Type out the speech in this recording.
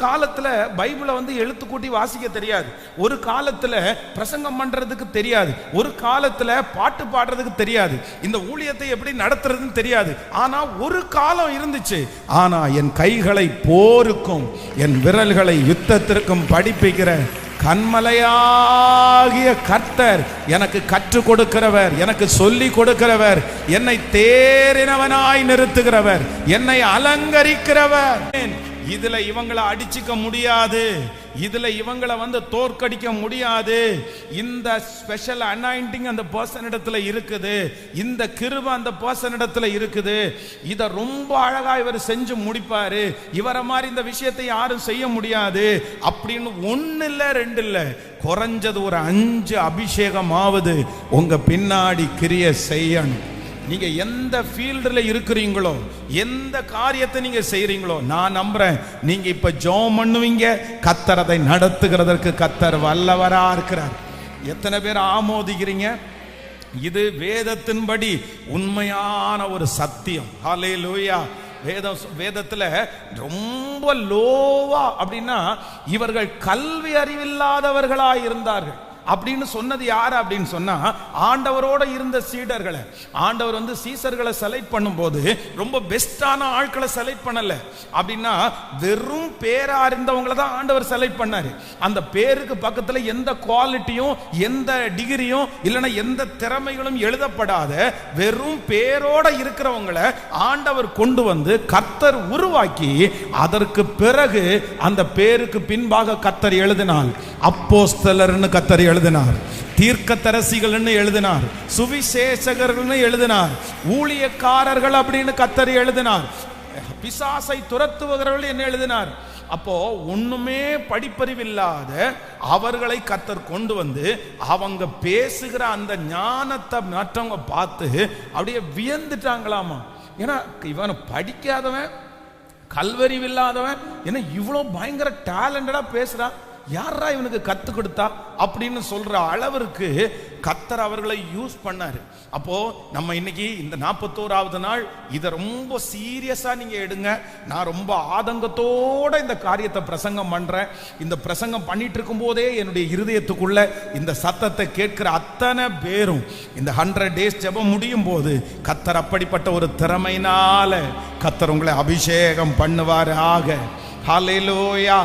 காலத்துல பைபிளை எழுத்து கூட்டி வாசிக்க தெரியாது, ஒரு காலத்துல பிரசங்கம் பண்றதுக்கு தெரியாது, ஒரு காலத்துல பாட்டு பாடுறதுக்கு தெரியாது, இந்த ஊழியத்தை எப்படி நடத்துறதுன்னு தெரியாது. ஆனா ஒரு காலம் இருந்துச்சு. ஆனா என் கைகளை போருக்கும் என் விரல்களை யுத்தத்திற்கும் படிப்பிக்கிற கண்மலையாகிய கர்த்தர் எனக்கு கற்றுக் கொடுக்கிறவர், எனக்கு சொல்லி கொடுக்கிறவர், என்னை தேறினவனாய் நிறுத்துகிறவர், என்னை அலங்கரிக்கிறவர். இதுல இவங்களை அடிச்சுக்க முடியாது, இதுல இவங்களை தோற்கடிக்க முடியாது. இந்த ஸ்பெஷல் அனாயிண்டிங் அந்த பர்சன் இடத்துல இருக்குது, இந்த கிருபை அந்த பர்சன் இடத்துல இருக்குது. இத ரொம்ப அழகா இவர் செஞ்சு முடிப்பாரு, இவரை மாதிரி இந்த விஷயத்தை யாரும் செய்ய முடியாது அப்படின்னு ஒன்னு இல்ல ரெண்டு இல்ல, குறைஞ்சது ஒரு 5 அபிஷேகமாவது உங்க பின்னாடி கிரியை செய்யணும். நீங்க எந்த ஃபீல்டில் இருக்கிறீங்களோ, எந்த காரியத்தை நீங்க செய்றீங்களோ, நான் நம்புறேன் நீங்க இப்ப ஜெபம் பண்ணுவீங்க, கர்த்தர் அதை நடத்துகிறதற்கு கர்த்தர் வல்லவரா இருக்கிறார். எத்தனை பேர் ஆமோதிக்கிறீங்க? இது வேதத்தின்படி உண்மையான ஒரு சத்தியம். ஹல்லேலூயா. வேதத்துல ரொம்ப லோவா அப்படின்னா இவர்கள் கல்வி அறிவில்லாதவர்களா இருந்தார்கள் அப்படின்னு சொன்னது யாரு அப்படின்னு சொன்னா ஆண்டவரோட இருந்த சீடர்களை. ஆண்டவர் சீசர்களை செலக்ட் பண்ணும்போது ரொம்ப பெஸ்டான ஆட்களை செலக்ட் பண்ணல. அப்படின்னா வெறும் பேரா இருந்தவங்களை தான் ஆண்டவர் செலக்ட் பண்ணாரு. அந்த பேருக்கு பக்கத்துல எந்த குவாலிட்டியும் எந்த டிகிரியும் இல்லைன்னா எந்த திறமைகளும் எழுதப்படாத வெறும் பேரோட இருக்கிறவங்களை ஆண்டவர் கொண்டு கர்த்தர் உருவாக்கி அதற்கு பிறகு அந்த பேருக்கு பின்பாக கர்த்தர் எழுதினார். அப்போஸ்தலர்னு கர்த்தர் எழுதினார், தீர்க்கதரிசிகள் எழுதினார், சுவிசேஷகர்கள் எழுதினார், ஊழியக்காரர்கள் அப்படின்னு கர்த்தர் எழுதினார், பிசாசை துரத்துவர்கள் என்ன எழுதினார். அப்போ ஒண்ணுமே படிப்பறிவில்லாத அவர்களை கர்த்தர் கொண்டு அவங்க பேசுகிற அந்த ஞானத்தை மற்றவங்க பார்த்து அப்படியே வியந்துட்டாங்களாமா. ஏன்னா இவன் படிக்காதவன், கல்வறிவில்லாதவன், என்ன இவ்வளவு பயங்கர டேலண்டடா பேசுறான், யாரா இவனுக்கு கத்து கொடுத்தா அப்படின்னு சொல்ற அளவிற்கு கர்த்தர் அவர்களை யூஸ் பண்ணாரு. அப்போ நம்ம இன்னைக்கு இந்த 41வது நாள் இதை ரொம்ப சீரியஸா நீங்க எடுங்க. நான் ரொம்ப ஆதங்கத்தோட இந்த காரியத்தை பிரசங்கம் பண்றேன். இந்த பிரசங்கம் பண்ணிட்டு இருக்கும் போதே என்னுடைய இருதயத்துக்குள்ள இந்த சத்தத்தை கேட்கிற அத்தனை பேரும் இந்த 100 days ஜெபம் முடியும் போது கர்த்தர் அப்படிப்பட்ட ஒரு திறமையினால கர்த்தர் உங்களை அபிஷேகம் பண்ணுவாராக. ஹல்லேலூயா.